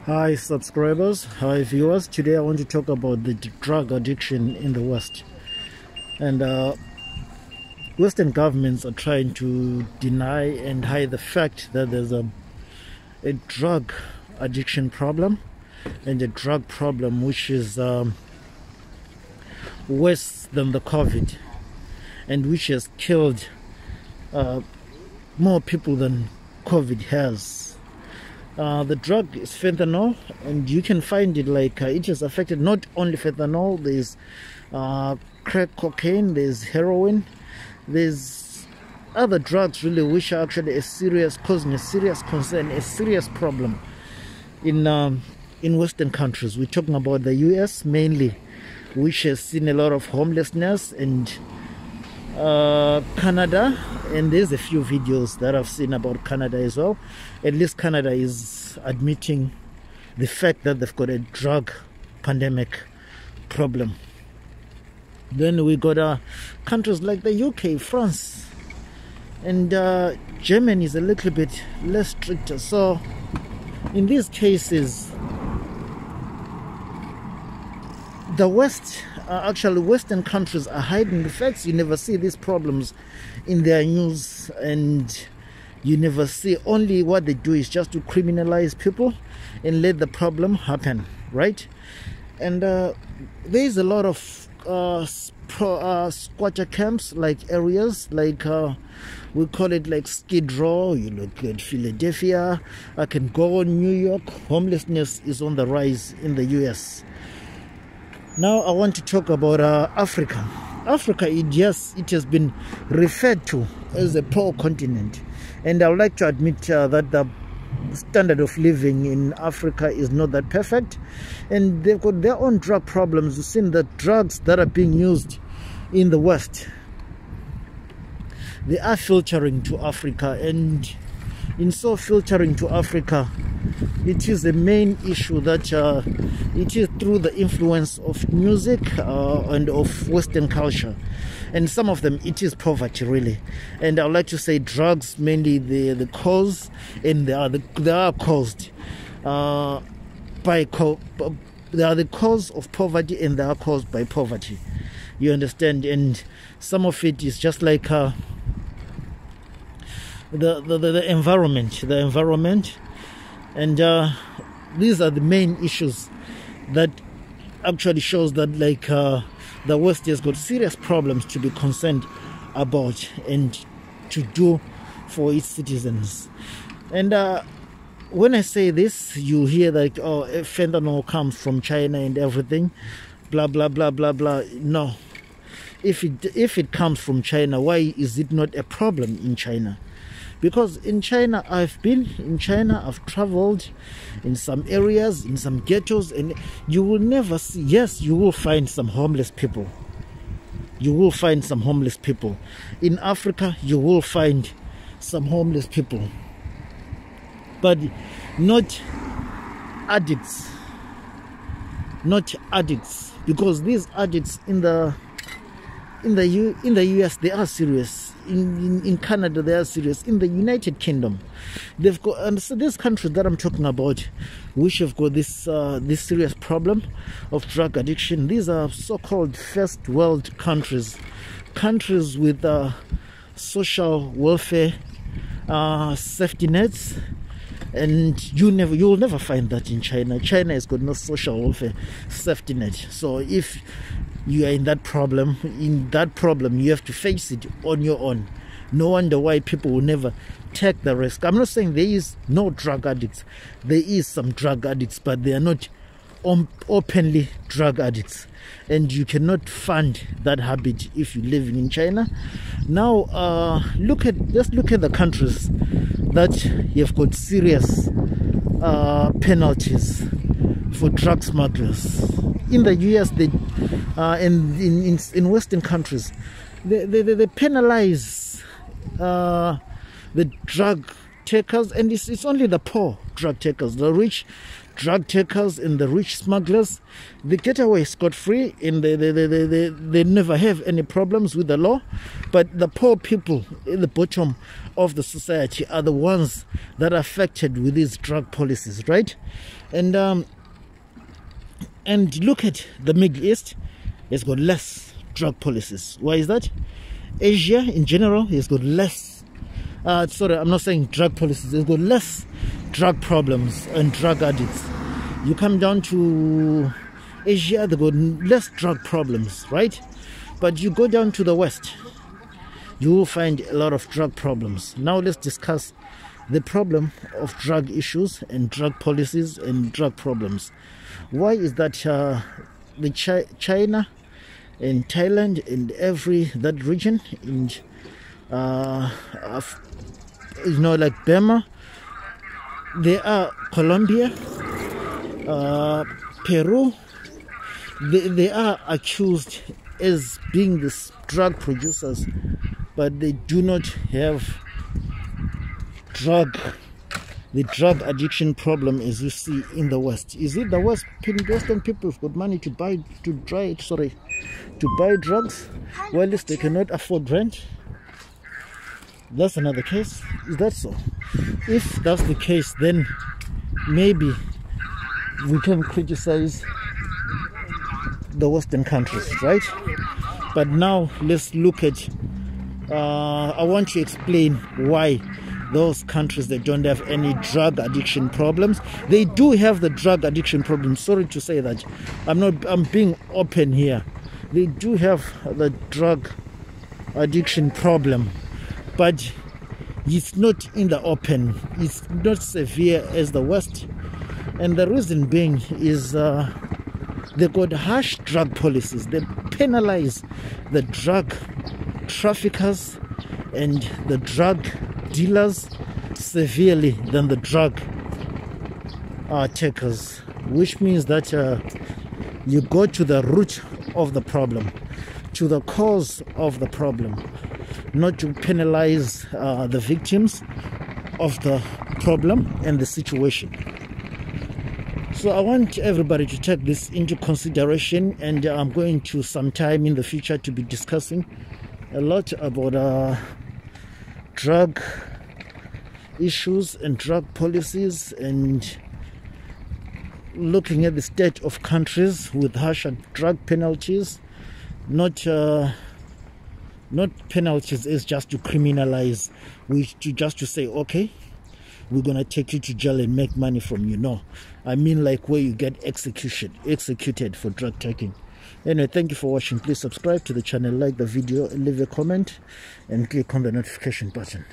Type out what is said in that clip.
Hi subscribers, hi viewers. Today I want to talk about the drug addiction in the West. And Western governments are trying to deny and hide the fact that there's a drug addiction problem, and a drug problem which is worse than the COVID, and which has killed more people than COVID has. The drug is fentanyl, and you can find it like it has affected not only fentanyl. There's crack cocaine, there's heroin, there's other drugs really which are actually causing a serious concern, a serious problem in Western countries. We're talking about the US mainly, which has seen a lot of homelessness, and Canada, and there's a few videos that I've seen about Canada as well. At least Canada is admitting the fact that they've got a drug pandemic problem. Then we got countries like the UK, France, and Germany is a little bit less strict. So in these cases, the West, actually Western countries, are hiding the facts. You never see these problems in their news, and you never see. Only what they do is just to criminalize people and let the problem happen, right? And there is a lot of squatter camps, like areas like we call it like Skid Row. You look at Philadelphia, I can go on New York. Homelessness is on the rise in the US. Now I want to talk about Africa. Africa, yes, it has been referred to as a poor continent, and I would like to admit that the standard of living in Africa is not that perfect, and they've got their own drug problems. You've seen the drugs that are being used in the West, they are filtering to Africa, and in so filtering to Africa, it is a main issue that it is through the influence of music and of Western culture, and some of them it is poverty really. And I would like to say drugs mainly the cause, and they are caused by they are the cause of poverty, and they are caused by poverty, you understand. And some of it is just like the environment, and these are the main issues that actually shows that like the West has got serious problems to be concerned about and to do for its citizens. And when I say this, you hear that fentanyl comes from China and everything, blah blah blah blah blah. No, if it comes from China, why is it not a problem in China? Because in China, I've been in China, I've traveled in some areas, in some ghettos, and you will never see, yes, you will find some homeless people. You will find some homeless people. In Africa, you will find some homeless people. But not addicts. Not addicts. Because these addicts in the US, they are serious. In Canada, they are serious. In the United Kingdom, they've got, and so these countries that I'm talking about, which have got this serious problem of drug addiction, these are so-called first world countries, countries with social welfare safety nets, and you will never find that in China. China has got no social welfare safety net. So if you are in that problem, you have to face it on your own. No wonder why people will never take the risk. I'm not saying there is no drug addicts. There is some drug addicts, but they are not openly drug addicts, and you cannot fund that habit if you're living in China. Now let's look at the countries that have got serious penalties for drug smugglers. In the US, and in Western countries, they penalize the drug takers, and it's only the poor drug takers. The rich drug takers and the rich smugglers, they get away scot-free, and they never have any problems with the law. But the poor people in the bottom of the society are the ones that are affected with these drug policies, right? And look at the Middle East. It's got less drug policies. Why is that? Asia in general has got less, sorry, I'm not saying drug policies, it's got less drug problems and drug addicts. You come down to Asia, they've got less drug problems, right? But you go down to the West, you will find a lot of drug problems. Now let's discuss the problem of drug issues and drug policies and drug problems. Why is that China and Thailand and that region, in like Burma, they are Colombia, Peru, they are accused as being these drug producers, but they do not have the drug addiction problem as you see in the West. Is it the Western people have got money to buy drugs, while at least they cannot afford rent? That's another case. Is that so? If that's the case, then maybe we can criticize the Western countries, right? But now let's look at I want to explain why those countries that don't have any drug addiction problems, they do have the drug addiction problem. Sorry to say that. I'm being open here. They do have the drug addiction problem, but it's not in the open. It's not severe as the West. And the reason being is they've got harsh drug policies. They penalize the drug traffickers and the drug dealers severely than the drug takers, which means that you go to the root of the problem, to the cause of the problem, not to penalize the victims of the problem and the situation. So I want everybody to take this into consideration, and I'm going to sometime in the future to be discussing a lot about drug issues and drug policies, and looking at the state of countries with harsher drug penalties, not penalties is just to criminalize, just to say, okay, we're gonna take you to jail and make money from you. No, I mean like where you get executed for drug taking. Anyway, thank you for watching. Please subscribe to the channel, like the video, leave a comment, and click on the notification button.